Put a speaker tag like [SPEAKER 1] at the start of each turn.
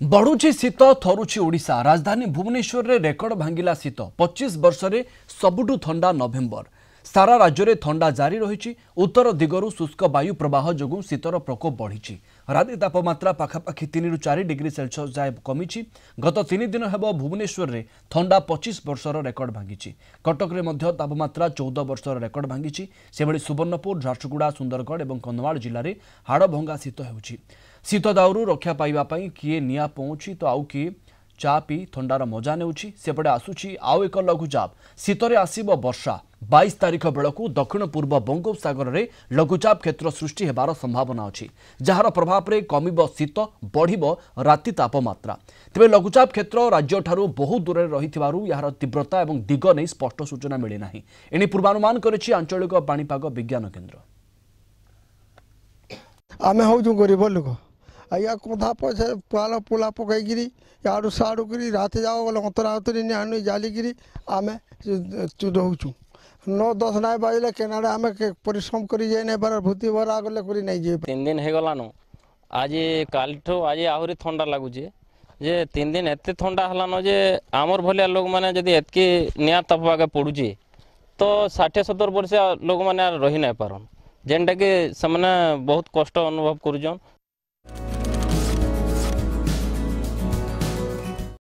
[SPEAKER 1] बढ़ुची शीत थरुची ओडिशा राजधानी भुवनेश्वर रे रेकर्ड भांगिला शीत 25 वर्ष रे सबुठु ठंडा नवेम्बर सारा राज्य में ठंडा जारी रही। उत्तर दिगरु शुष्क वायु प्रवाह जोगु शीतर प्रकोप बढ़ी। राति तापमात्रा पाखापाखि 3 ରୁ 4 डिग्री सेल्सियस जाए कमी। गत 3 दिन हेब भुवनेश्वर रे ठंडा 25 वर्षर रेकर्ड भांगी। कटक रे मध्य तापमात्रा 14 वर्षर रेकर्ड भांगी। सेभଳି सुवर्णपुर झारसुगुड़ा सुंदरगढ़ और कंधमाल जिले में हाड़भंगा शीत होउछि। शीत दाउरू रक्षा पाइबापी किए निआ पहुँची तो आउ किए चा पी थंडार मजा नेउछि। सेपटे आसुछि आउ एक लघुचाप शीतरे आसीब वर्षा। 22 तारिख बेलू दक्षिण पूर्व बंगोपसागर में लघुचाप क्षेत्र सृष्टि हेबार संभावना अच्छी, जार प्रभाव में कमिब शीत बढ़िब राति तापमात्रा। तेज लघुचाप क्षेत्र राज्य ठारू बहु दूर रही यार तीव्रता और दिग नहीं स्पष्ट सूचना मिलना। एने पूर्वानुमान करिछि आंचलिक पाणीपाग विज्ञान केन्द्र।
[SPEAKER 2] आमे हूँ गरीब लोक आया कथा पैसा पाल पोला पकईकि याड़ू साड़ू कर रात जाओ बोले अंतरा उतरी नहीं जालिकी आम रोचु 9-10 नाई बाजले केनाडे आम परिश्रम कर भूति भरा गले कर नहीं जाए।
[SPEAKER 3] 3 दिन हो गलान आज काल आज आहरी ठंडा लगुच जे 3 दिन एत ठंडा हलान जे आमर भलिया लोक मैंने जदि एतकी निआ तपवाके पड़ुची तो 60-70 वर्ष लोक मैंने रही नहीं पारन, जेनटा कि से बहुत कष्ट अनुभव करुछन।